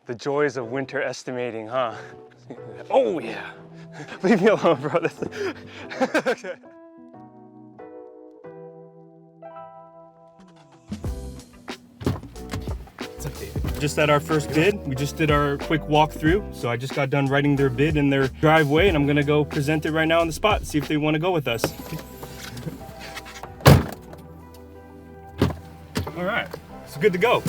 The joys of winter estimating, huh? Oh yeah. Leave me alone, bro. Okay. What's up, David? Just at our first bid, we just did our quick walkthrough. So I just got done writing their bid in their driveway, and I'm gonna go present it right now on the spot, see if they want to go with us. All right, it's good to go.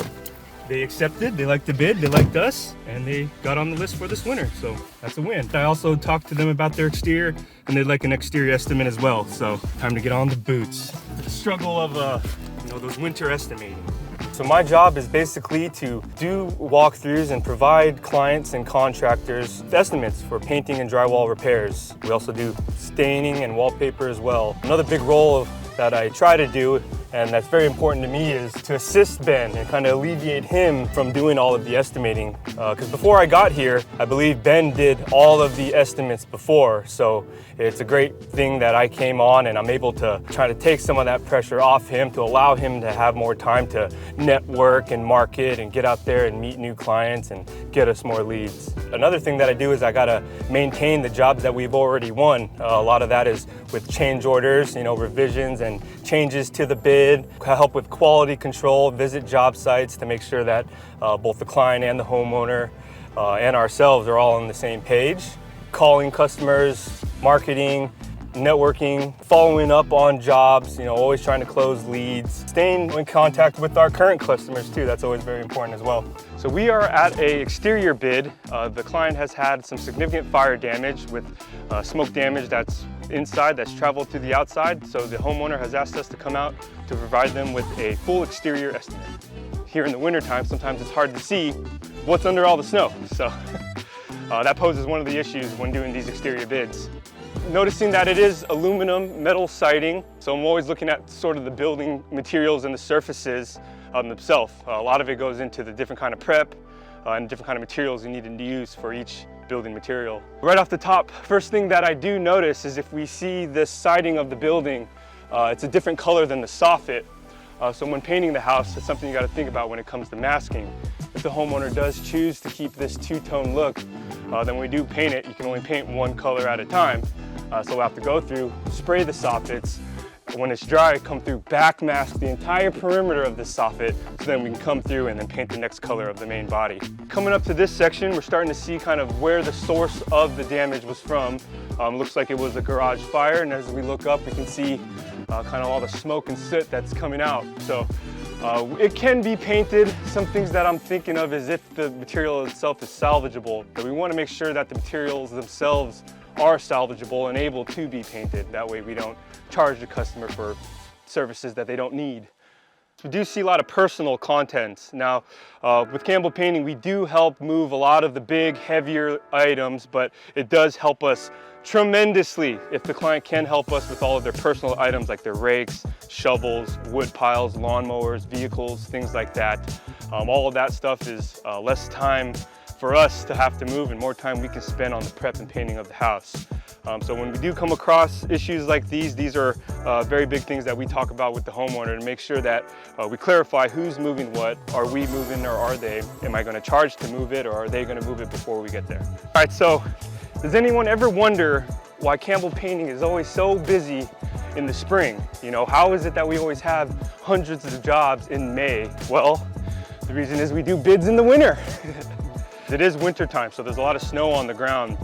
They accepted, they liked the bid, they liked us, and they got on the list for this winter, so that's a win. I also talked to them about their exterior, and they'd like an exterior estimate as well, so time to get on the boots. The struggle of, those winter estimating. So my job is basically to do walkthroughs and provide clients and contractors estimates for painting and drywall repairs. We also do staining and wallpaper as well. Another big role that I try to do, and that's very important to me, is to assist Ben and kind of alleviate him from doing all of the estimating. Because before I got here, I believe Ben did all of the estimates before. So it's a great thing that I came on and I'm able to try to take some of that pressure off him to allow him to have more time to network and market and get out there and meet new clients and get us more leads. Another thing that I do is I gotta maintain the jobs that we've already won. A lot of that is with change orders, revisions and changes to the bid, help with quality control, visit job sites to make sure that both the client and the homeowner and ourselves are all on the same page. Calling customers, marketing, networking, following up on jobs, always trying to close leads, staying in contact with our current customers too. That's always very important as well. So we are at a exterior bid. The client has had some significant fire damage with smoke damage that's inside that's traveled to the outside. So the homeowner has asked us to come out to provide them with a full exterior estimate. Here in the wintertime, sometimes it's hard to see what's under all the snow. So that poses one of the issues when doing these exterior bids. Noticing that it is aluminum metal siding, so I'm always looking at sort of the building materials and the surfaces themselves. A lot of it goes into the different kind of prep and different kind of materials you need to use for each building material. Right off the top, first thing that I do notice is if we see this siding of the building, it's a different color than the soffit. So when painting the house, it's something you got to think about when it comes to masking. If the homeowner does choose to keep this two-tone look, then when we do paint it, you can only paint one color at a time. So we'll have to go through, spray the soffits. When it's dry, come through, back mask the entire perimeter of the soffit, so then we can come through and then paint the next color of the main body. Coming up to this section, we're starting to see kind of where the source of the damage was from. Looks like it was a garage fire, and as we look up, we can see kind of all the smoke and soot that's coming out. So it can be painted. Some things that I'm thinking of is if the material itself is salvageable, but we want to make sure that the materials themselves are salvageable and able to be painted. That way we don't charge the customer for services that they don't need. We do see a lot of personal content. Now, with Campbell Painting, we do help move a lot of the big, heavier items, but it does help us tremendously if the client can help us with all of their personal items like their rakes, shovels, wood piles, lawnmowers, vehicles, things like that. All of that stuff is less time for us to have to move and more time we can spend on the prep and painting of the house. So when we do come across issues like these are very big things that we talk about with the homeowner to make sure that we clarify who's moving what. Are we moving or are they? Am I going to charge to move it or are they going to move it before we get there? All right, so does anyone ever wonder why Campbell Painting is always so busy in the spring? How is it that we always have hundreds of jobs in May? Well, the reason is we do bids in the winter. It is winter time, so there's a lot of snow on the ground.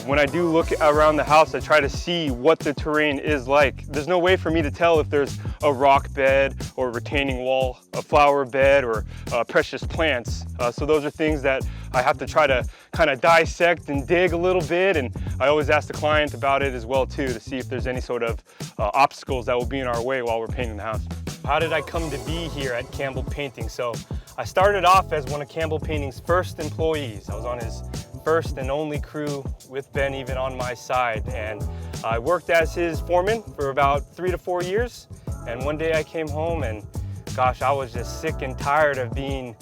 When I do look around the house, I try to see what the terrain is like. There's no way for me to tell if there's a rock bed or a retaining wall, a flower bed, or precious plants. So those are things that I have to try to kind of dissect and dig a little bit, and I always ask the client about it as well too to see if there's any sort of obstacles that will be in our way while we're painting the house. How did I come to be here at Campbell Painting? So I started off as one of Campbell Painting's first employees. I was on his first and only crew with Ben even on my side, and I worked as his foreman for about 3 to 4 years. And one day I came home and gosh, I was just sick and tired of being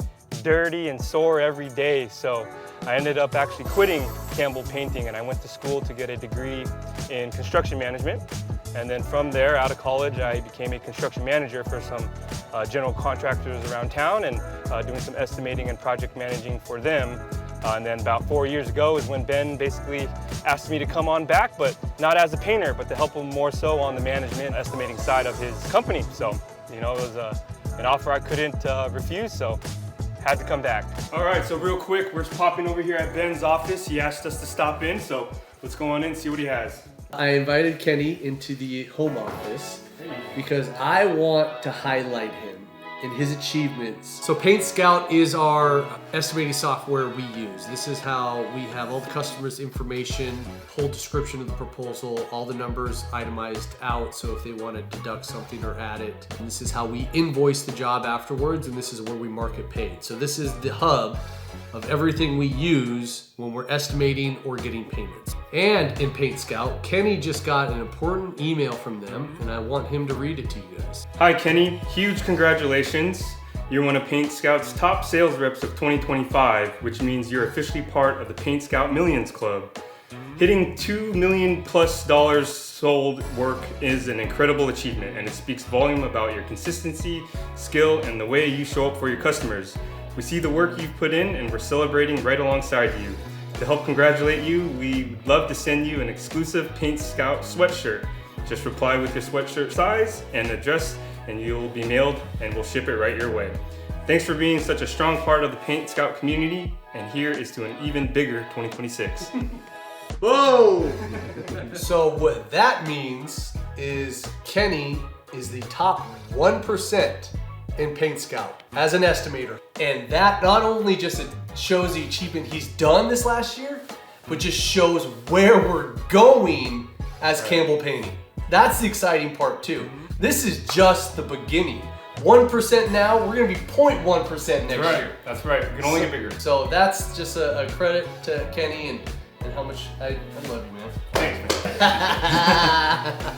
dirty and sore every day. So I ended up actually quitting Campbell Painting and I went to school to get a degree in construction management. And then from there, out of college, I became a construction manager for some general contractors around town and doing some estimating and project managing for them. And then about 4 years ago is when Ben basically asked me to come on back, but not as a painter, but to help him more so on the management estimating side of his company. So, you know, it was an offer I couldn't refuse, so had to come back. All right, so real quick, we're popping over here at Ben's office. He asked us to stop in, so let's go on in and see what he has. I invited Kenny into the home office because I want to highlight him and his achievements. So Paint Scout is our estimating software we use. This is how we have all the customers' information, whole description of the proposal, all the numbers itemized out, so if they want to deduct something or add it. And this is how we invoice the job afterwards, and this is where we mark it paid. So this is the hub of everything we use when we're estimating or getting payments. And in Paint Scout, Kenny just got an important email from them, and I want him to read it to you guys. Hi Kenny, huge congratulations. You're one of Paint Scout's top sales reps of 2025, which means you're officially part of the Paint Scout Millions Club. Hitting $2 million+ sold work is an incredible achievement, and it speaks volume about your consistency, skill, and the way you show up for your customers. We see the work you've put in, and we're celebrating right alongside you. To help congratulate you, we'd love to send you an exclusive Paint Scout sweatshirt. Just reply with your sweatshirt size and address, and you'll be mailed, and we'll ship it right your way. Thanks for being such a strong part of the Paint Scout community, and here is to an even bigger 2026. Whoa! So what that means is Kenny is the top 1% in Paint Scout as an estimator. And that not only just shows the achievement he's done this last year, but just shows where we're going as Campbell Painting. That's the exciting part too. This is just the beginning. 1% now, we're gonna be 0.1% next year. That's right, it can only get bigger. So that's just a credit to Kenny and how much I love you, man. Thanks, man.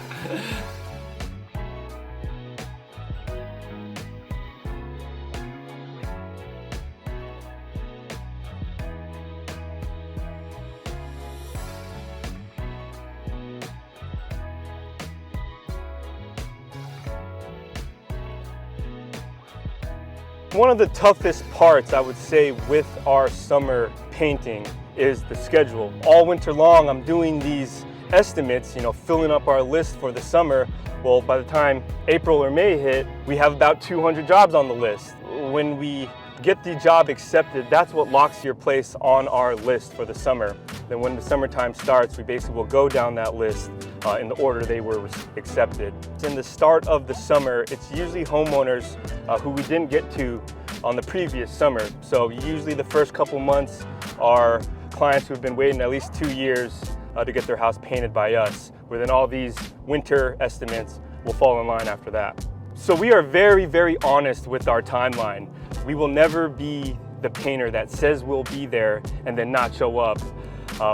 One of the toughest parts, I would say, with our summer painting is the schedule. All winter long, I'm doing these estimates, you know, filling up our list for the summer. Well, by the time April or May hit, we have about 200 jobs on the list. When we get the job accepted, that's what locks your place on our list for the summer. Then when the summertime starts, we basically will go down that list in the order they were accepted. In the start of the summer, it's usually homeowners who we didn't get to on the previous summer. So usually the first couple months are clients who have been waiting at least 2 years to get their house painted by us, where then all these winter estimates will fall in line after that. So we are very, very honest with our timeline. We will never be the painter that says we'll be there and then not show up.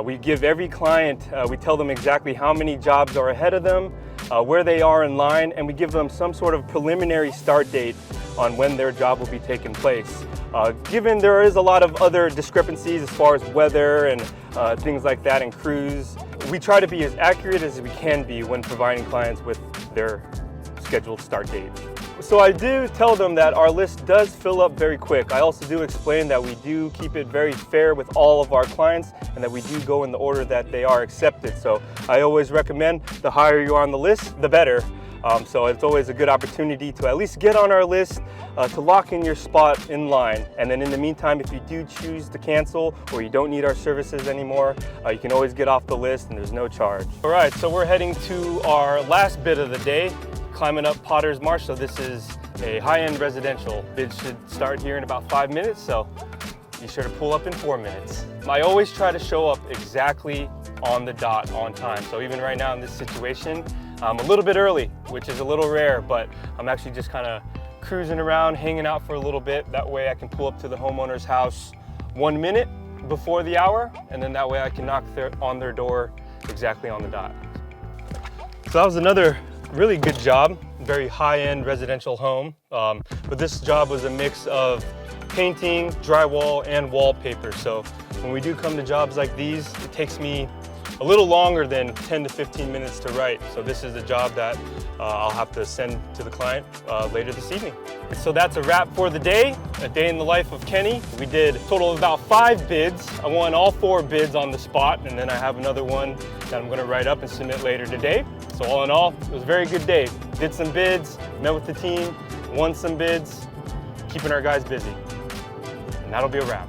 We give every client, we tell them exactly how many jobs are ahead of them, where they are in line, and we give them some sort of preliminary start date on when their job will be taking place. Given there is a lot of other discrepancies as far as weather and things like that and crews, we try to be as accurate as we can be when providing clients with their scheduled start date. So I do tell them that our list does fill up very quick. I also do explain that we do keep it very fair with all of our clients and that we do go in the order that they are accepted. So I always recommend the higher you are on the list, the better. So it's always a good opportunity to at least get on our list, to lock in your spot in line. And then in the meantime, if you do choose to cancel or you don't need our services anymore, you can always get off the list and there's no charge. All right, so we're heading to our last bid of the day, climbing up Potter's Marsh. So this is a high-end residential. Bids should start here in about 5 minutes, so be sure to pull up in 4 minutes. I always try to show up exactly on the dot, on time. So even right now in this situation, I'm a little bit early, which is a little rare, but I'm actually just kind of cruising around, hanging out for a little bit. That way I can pull up to the homeowner's house 1 minute before the hour, and then that way I can knock on their door exactly on the dot. So that was another really good job, very high-end residential home. But this job was a mix of painting, drywall, and wallpaper. So when we do come to jobs like these, it takes me a little longer than 10 to 15 minutes to write. So this is a job that I'll have to send to the client later this evening. So that's a wrap for the day, a day in the life of Kenny. We did a total of about 5 bids. I won all 4 bids on the spot, and then I have another one that I'm gonna write up and submit later today. So all in all, it was a very good day. Did some bids, met with the team, won some bids, keeping our guys busy. And that'll be a wrap.